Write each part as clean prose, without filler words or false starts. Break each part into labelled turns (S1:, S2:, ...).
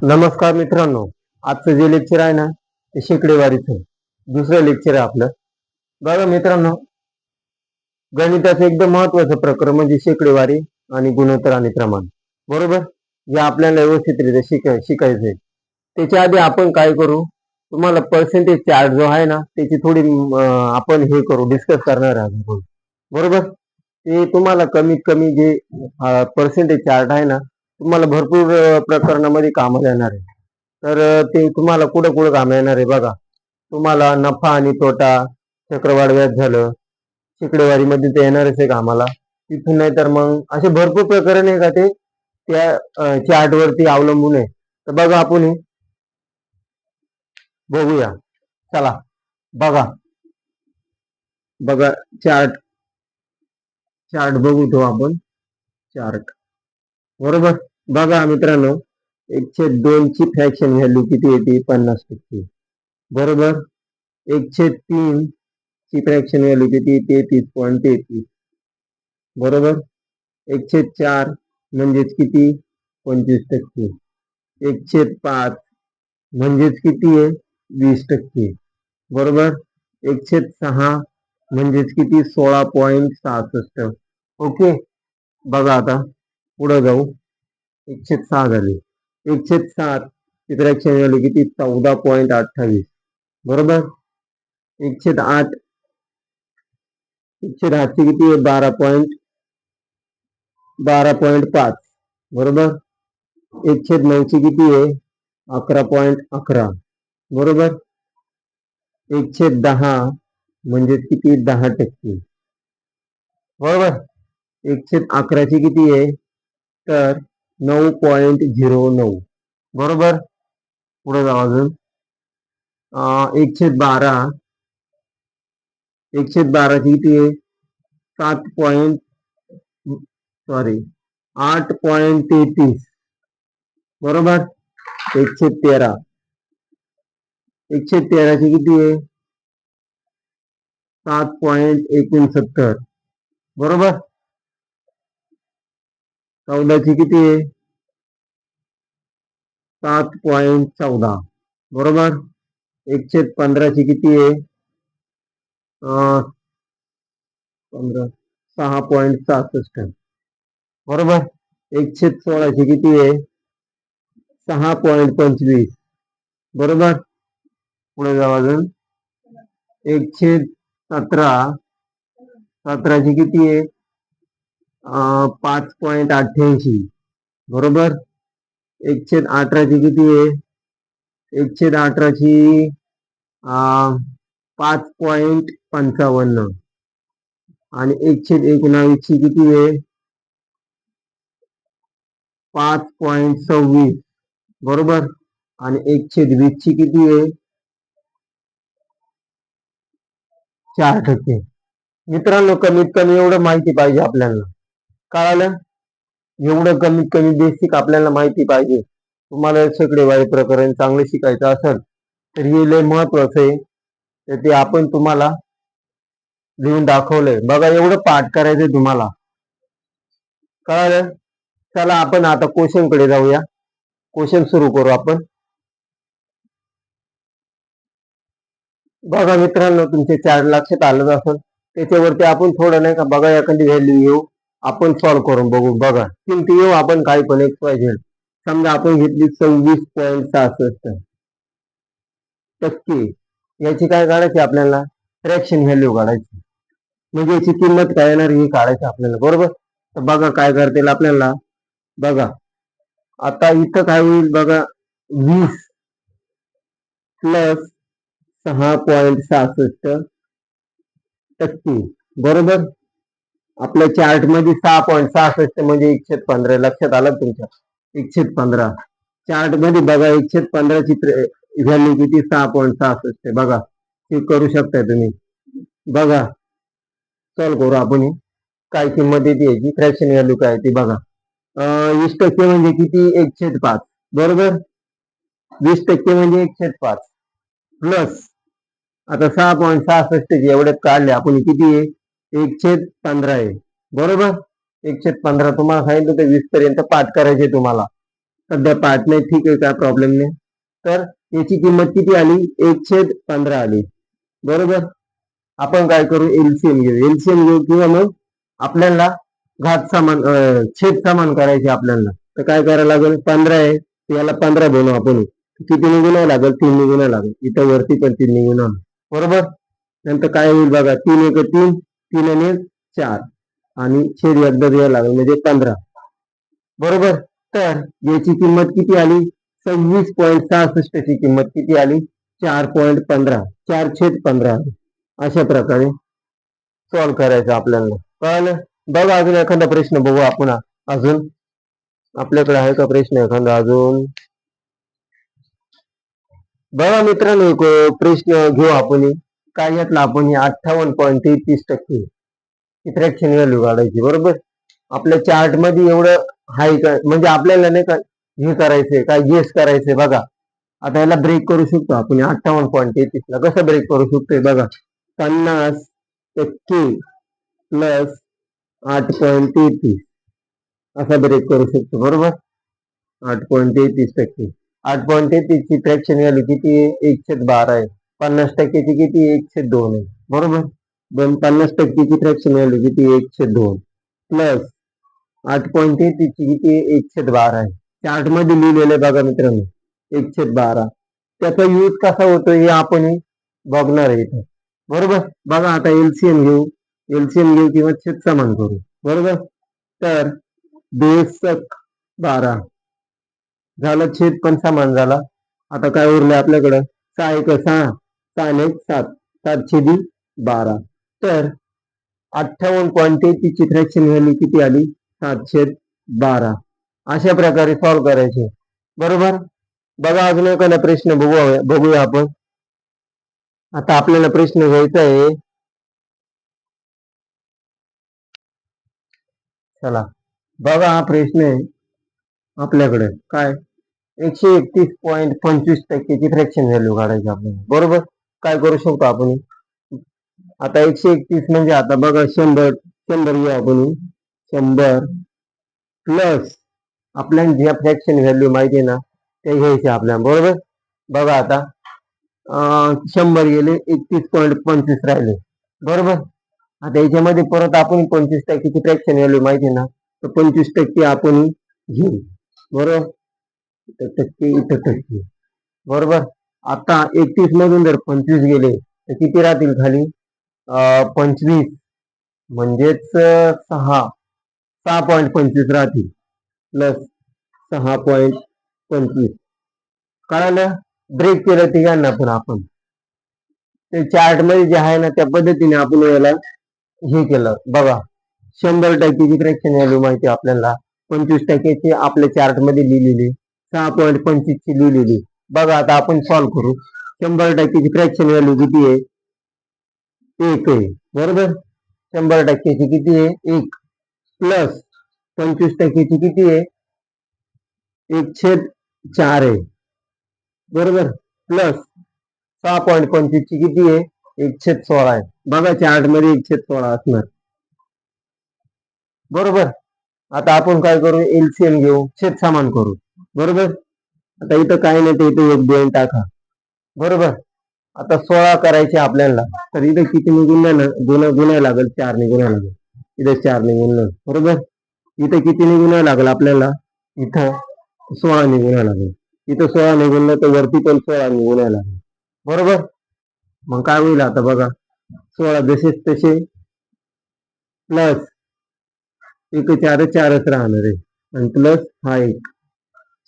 S1: नमस्कार मित्रांनो, आजचं जे लेक्चर आहे ना ते शेकडेवारीचं दुसरं लेक्चर आहे आपलं. बघा मित्रांनो, गणिताचं एकदम महत्वाचं प्रकरण म्हणजे शेकडेवारी आणि गुणोत्तर आणि प्रमाण. बरोबर, जे आपल्याला व्यवस्थितरित्या शिकायचंय. त्याच्या आधी आपण काय करू, तुम्हाला पर्सेंटेज चार्ट जो आहे ना त्याची थोडी आपण हे करू, डिस्कस करणार आहोत. बरोबर, ते तुम्हाला कमीत कमी जे पर्सेंटेज चार्ट आहे ना तुम्हाला भरपूर प्रकरणामध्ये कामाला येणार आहे. तर ते तुम्हाला कुठं कुठं काम येणार आहे बघा. तुम्हाला नफा आणि तोटा, चक्रवाढ व्याज झालं, शेकडेवारीमध्ये ते येणारच आहे कामाला. तिथून नाही तर मग असे भरपूर प्रकरण आहे का ते त्या चार्ट वरती अवलंबून आहे. तर बघा आपण हे बघूया. चला बघा बघा चार्ट चार्ट बघू तो आपण चार्ट. बरोबर, बघा मित्रांनो, 1/2 ची फ्रॅक्शन व्हॅल्यू किती येते? 50%. बरोबर, 1/3 ची फ्रॅक्शन व्हॅल्यू किती? 33.33. बरोबर, 1/4 म्हणजेच किती? 25%. 1/5 म्हणजेच किती आहे? 20%. बरोबर, 1/6 म्हणजेच किती? 16.66. ओके, बघा आता पुढे जाऊ. 1/6 झाली. 1/7 ची फ्रॅक्शन व्हॅल्यू किती? 14.28. बरोबर, 1/8 ची किती आहे? 12.5. बरोबर, 1/9 ची किती आहे? 11.11. बरोबर, 1/10 म्हणजे किती? 10%. बरोबर, 1/11 ची किती आहे? तर 9.09. बरोबर, पुढे जाऊ अजून. 1/12 ची किती आहे? 8.33. बरोबर, 1/13 ची किती आहे? 7.69. बरोबर, 14 ची किती आहे? 7.14. बरोबर, 1/15 ची किती आहे? 6.66. बरोबर, 1/16 ची किती आहे? 6.25. बरोबर, पुढे जाऊ अजून. 1/17 ची किती आहे? 5.88. बरोबर, 1/18 ची किती आहे? 1/18 ची 5.55. आणि 1/19 ची किती आहे? 5.26. बरोबर, आणि 1/20 ची किती आहे? 4%. मित्रांनो, कमीत कमी एवढं माहिती पाहिजे आपल्याला. कळालं? एवढं कमीत कमी बेसिक आपल्याला माहिती पाहिजे. तुम्हाला शेकडेवारी प्रकरण चांगलं शिकायचं असेल तर हे लय महत्वाचं आहे. तर ते आपण तुम्हाला लिहून दाखवलंय. बघा, एवढं पाठ करायचंय तुम्हाला. कळालं? चला आपण आता क्वेश्चन कडे जाऊया. क्वेश्चन सुरू करू आपण. बघा मित्रांनो, तुमचे चार्ट लक्षात आलंच असेल. त्याच्यावरती आपण थोडं नाही का बघा एखादी व्हॅल्यू येऊ, आपण सॉल्व्ह करून बघू. बघा किमती येऊ आपण काही पण XYZ. समजा आपण घेतली 26.66%. याची काय काढायची आपल्याला? फ्रॅक्शन व्हॅल्यू काढायची. म्हणजे याची किंमत काय येणार ही काढायची आपल्याला. बरोबर, तर बघा काय करतील आपल्याला. बघा आता इथं काय होईल बघा. 20 प्लस 6.66%. बरोबर, आपल्या चार्ट मध्ये 6.66 म्हणजे 1/15. लक्षात आलं तुमच्या? 1/15 चार्ट मध्ये बघा. 1/15 ची व्हॅल्यू किती? 6.66. बघा, ते करू शकता तुम्ही. बघा, सॉल्व करू आपण. काय किंमत येते याची? फ्रॅक्शन व्हॅल्यू काय ती बघा. 20% म्हणजे किती? 1/5. बरोबर, 20% म्हणजे 1/5 प्लस आता 6.66 एवढ्यात काढले आपण किती आहे? 1/15 आहे. बरोबर, 1/15 तुम्हाला सांगितलं तर 20 पर्यंत पाठ करायचे तुम्हाला. सध्या पाहत नाही, ठीक आहे, काय प्रॉब्लेम नाही. तर याची किंमत किती आली? 1/15 आली. बरोबर. आपण काय करू? एलसीएम घेऊ किंवा मग आपल्याला घात समान छेद समान करायचे आपल्याला. तर काय करायला लागेल? 15 आहे, याला 15 बनवू आपण. किती निघून लागेल? 3 निघून लागेल. इथं वरती पण 3 निघून. बरोबर. नंतर काय होईल बघा? 3 1 3, 3 आणि 4 आणि छेद एकदा द्यायला लागेल म्हणजे 15. बरोबर. तर याची किंमत किती आली? 26.66 ची किंमत किती आली? 4.15, 4/15. अशा प्रकारे सॉल्व्ह करायचं आपल्याला. कळलं? बघा अजून एखादा प्रश्न बघू आपण. अजून आपल्याकडे आहे का प्रश्न एखादा अजून? बघा मित्रांनो, एक प्रश्न घेऊ आपण. काय घेतला आपण? 58.33% ही फ्रॅक्शन व्हॅल्यू काढायची. बरोबर. आपल्या चार्ट मध्ये एवढं हाय का, म्हणजे आपल्याला नाही का हे करायचंय, काय गेस करायचंय. बघा आता याला ब्रेक करू शकतो आपण. 58.33 ला कसं ब्रेक करू शकतोय बघा? 50% प्लस 8.33 असा ब्रेक करू शकतो. बरोबर. 8.33%. 8.33 ची फ्रॅक्शन व्हॅल्यू किती आहे? 1/12 आहे. 50% ची किती? 1/2 आहे. बरोबर. 50% ची फ्रॅक्शन व्हॅल्यू किती? 1/2 प्लस 8.33 ची किती? 1/12 आहे. चार्ट मध्ये लिहिलेलं आहे बघा मित्रांनो, 1/12. त्याचा यूज कसा होतो हे आपण बघणार आहे इथे. बरोबर. बघा आता एलसीएम घेऊ किंवा छेद समान करू. बरोबर. तर 12 झालं, छेद पण समान झाला. आता काय उरलं आपल्याकडं? 6 1 6, 6 आणि 1 7, 7/12. तर 58.33 ची फ्रॅक्शन व्हॅल्यू किती आली? 7/12. अशा प्रकारे सॉल्व्ह करायचे. बरोबर. बघा अजून एखादा प्रश्न बघूया आपण. आता आपल्याला प्रश्न घ्यायचा आहे. चला बघा, हा प्रश्न आहे आपल्याकडे. काय? 131.25% ची फ्रॅक्शन व्हॅल्यू काढायची आपल्याला. बरोबर. काय करू शकतो आपण? आता 131 म्हणजे आता बघा 100 घेऊ आपण. 100 प्लस आपल्याला ज्या फ्रॅक्शन व्हॅल्यू माहिती आहे ना ते घ्यायचे आपल्याला. बरोबर. बघा आता 100 गेले, 31.25 राहिले. बरोबर. आता याच्यामध्ये परत आपण 25% ची फ्रॅक्शन व्हॅल्यू माहिती आहे ना, तर 25% आपण घेऊ. बरोबर. इथं टक्के. बरोबर. आता 31 मधून जर 25 गेले तर किती राहतील खाली? 25 म्हणजेच 6.25 राहतील प्लस 6.25. कळालं? ब्रेक केलं तिघांना पण आपण. ते चार्ट मध्ये जे आहे ना त्या पद्धतीने आपण याला हे केलं. बघा 100% ची फ्रॅक्शन व्हॅल्यू माहिती आपल्याला, 25% ची आपल्या चार्ट मध्ये लिहिलेली, 6.25 ची लिहिलेली. बघा आता आपण सॉल्व्ह करू. 100% ची फ्रॅक्शन व्हॅल्यू किती आहे? 1 आहे. बरोबर. 100% ची किती आहे? 1 प्लस 25% ची किती आहे? 1/4 आहे. बरोबर. प्लस 6.25 ची किती आहे? 1/16 आहे. बघा चार्ट मध्ये 1/16 असणार. बरोबर. आता आपण काय करू? एलसीएम घेऊ, छेद समान करू. बरोबर. आता इथं काय नाही, तर इथं 1 2 टाका. बरोबर. आता 16 करायचे आपल्याला, तर इथं किती गुणायला लागेल? 4 ने गुणायला लागेल. इथं 4 ने गुणलं. बरोबर. इथं किती ने गुणायला लागेल आपल्याला? इथं 16 ने गुणायला लागेल. इथं 16 ने गुणलं तर वरती पण 16 ने गुणायला लागेल. बरोबर. मग काय होईल आता बघा? 16 जसेच तसे प्लस 1 4 4च राहणार आहे आणि प्लस हा 1.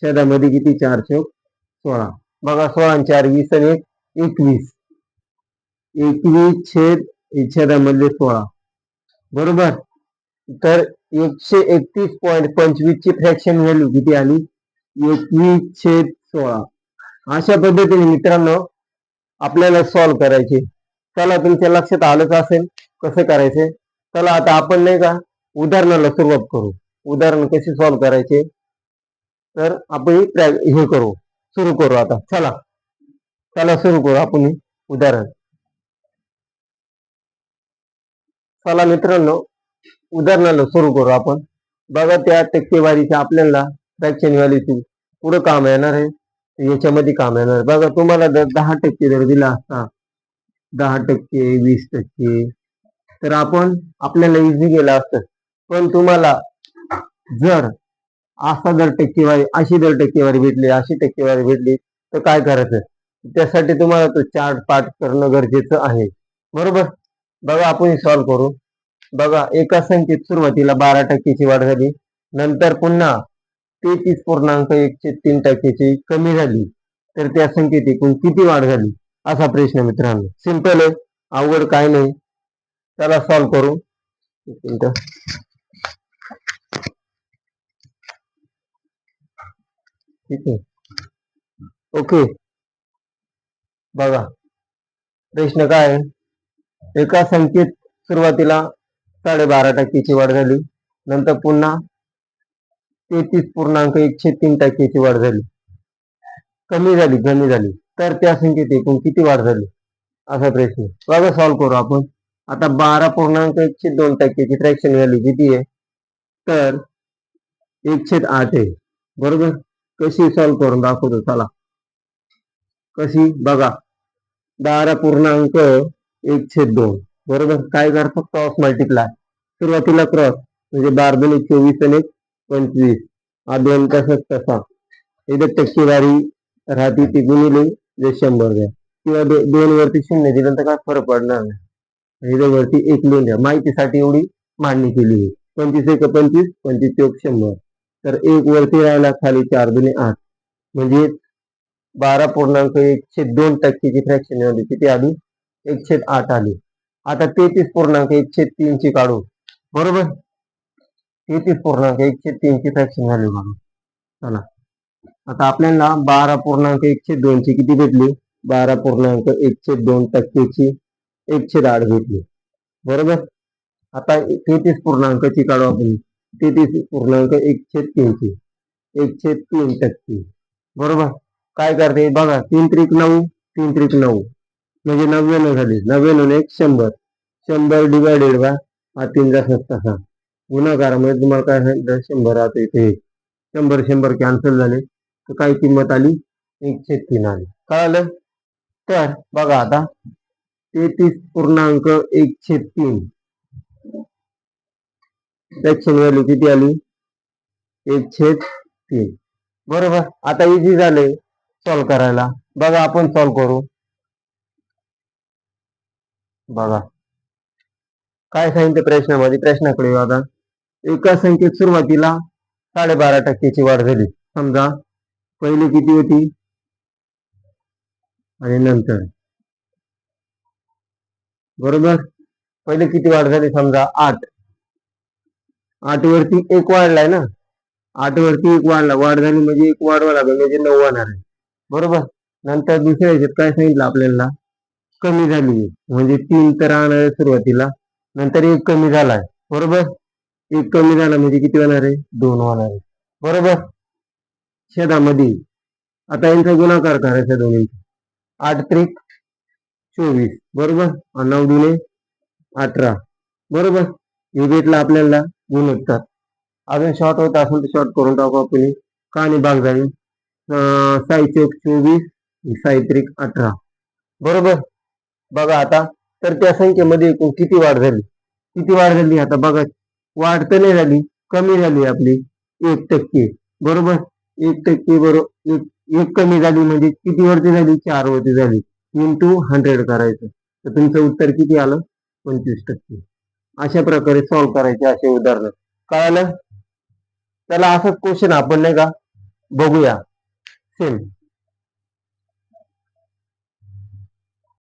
S1: छेदामध्ये किती? 4 चौक 16. बघा 16 आणि 4 20 आणि 1 21. 21 छेदामधले 16. बरोबर. तर 131.25 ची फ्रॅक्शन व्हॅल्यू किती आली? 21/16. अशा पद्धतीने मित्रांनो आपल्याला सॉल्व्ह करायचे. चला तुमच्या लक्षात आलंच असेल कसं करायचे. चला आता आपण नाही का उदाहरणाला सुरुवात करू. उदाहरण कसे सॉल्व्ह करायचे तर आपण हे करू, सुरू करू. आता चला चला सुरू करू आपण उदाहरण. चला मित्रांनो उदाहरणाला सुरू करू आपण. बघा त्या टक्केवारीच्या आपल्याला फ्रॅक्शन व्हॅल्यूची पुढं काम येणार आहे, याच्यामध्ये काम येणार आहे. बघा तुम्हाला जर 10% जर दिला असता, 10%, 20%, तर आपण आपल्याला इझी गेलं असतं. पण तुम्हाला जर असा जर टक्केवारी, अशी जर टक्केवारी भेटली, अशी टक्केवारी भेटली, तर काय करायचं? त्यासाठी तुम्हाला तो चार्ट पाठ करणं गरजेचं आहे. बरोबर. बघा आपण सॉल्व्ह करू. बघा एका संख्येत सुरुवातीला 12%ची वाढ झाली, नंतर पुन्हा 33.103% कमी झाली, तर त्या संख्येत एकूण किती वाढ झाली? असा प्रश्न मित्रांनो. सिंपल आहे, अवघड काय नाही. चला सॉल्व्ह करू. ठीक आहे, ओके. बघा प्रश्न काय आहे? एका संख्येत सुरुवातीला 12.5%ची वाढ झाली, नंतर पुन्हा 33.103%ची वाढ झाली, कमी झाली, तर त्या संख्येत एकूण किती वाढ झाली? असा प्रश्न. बघा सॉल्व्ह करू आपण. आता 12.102%ची फ्रॅक्शन व्हॅल्यू किती आहे? तर 1/8 आहे. बरोबर. कशी सॉल्व्ह करून दाखवतो चला. कशी? बघा 12.1/2. बरोबर. काय करतो? Cross multiply. सुरुवातीला क्रॉस म्हणजे 12 24 आणि 25. हा 2 तसाच तसा. इथे टक्केवारी राहते ती गुणिले 100 द्या, किंवा 2 वरती 0 दिलं तर काय फरक पडणार नाही. इथे वरती 1 लिहून द्या. माहितीसाठी एवढी मांडणी केली आहे. 25 1 25, 25 चौक 100. तर 1 वरती राहिला, खाली 4 दुणे 8, म्हणजे 12.102%ची फ्रॅक्शन आली. किती आली? 1/8 आली. आता 33.103 ची काढू. बरोबर. 33.103 ची फ्रॅक्शन व्हॅल्यू काढू. चला. आता आपल्याला 12.102 ची किती भेटली? 12.102%ची 1/8 भेटली. बरोबर. आता 33 ची काढू आपण. 33.103 ची 1/3%. बरोबर. काय करते? बघा 3 त्रिक 9, 3 त्रिक 9 म्हणजे 99 झाली. 99 1 100. 100 डिवायडेड बाय हा 3 तसा गुणाकारामध्ये तुम्हाला काय सांगितलं? 100 राहते इथे. 100 कॅन्सल झाले, तर काय किंमत आली? 1/3 आली. कळालं? तर बघा आता 33.103 फ्रॅक्शन व्हॅल्यू किती आली? 1/3. बरोबर. आता इझी झाले सॉल्व्ह करायला. बघा आपण सॉल्व्ह करू. बघा काय सांगितलं प्रश्नामध्ये. प्रश्नाकडे बघा. एका संख्येत सुरुवातीला 12.5%ची वाढ झाली. समजा पहिली किती होती आणि नंतर. बरोबर. पहिले किती वाढ झाली? समजा 8. 8 वरती 1 वाढलाय ना. 8 वरती 1 वाढला. वाढ झाली म्हणजे 1 वाढवा लागेल, म्हणजे 9 होणार आहे. बरोबर. नंतर दुसऱ्या ह्याच्यात काय सांगितलं आपल्याला? कमी झाली, म्हणजे 3 तर राहणार आहे सुरुवातीला, नंतर 1 कमी झालाय. बरोबर. 1 कमी झाला म्हणजे किती होणार आहे? 2 होणार आहे. बरोबर. छेदामध्ये आता यांचा गुणाकार करायचा दोन्हींचा. 8 त्रिक 24. बरोबर. 9 दुणे 18. बरोबर. हे भेटलं आपल्याला गुणोत्तर. अजून शॉर्ट होत असेल तर शॉर्ट करून टाकू आपण. कहाणी भाग झाली. 6 चौक 24, 6 त्रिक 18. बरोबर. बघा आता, तर त्या संख्येमध्ये एकूण किती वाढ झाली? किती वाढ झाली? आता बघा, वाढ तर नाही झाली, कमी झाली आपली 1%. बरोबर. 1% बरोबर 1 कमी झाली म्हणजे किती वरती झाली? 4 वरती झाली. इंटू 100 करायचं, तर तुमचं उत्तर किती आलं? 25%. अशा प्रकारे सॉल्व्ह करायचे असे उदाहरण. कळालं? त्याला असंच क्वेश्चन आपण नाही का बघूया सेम.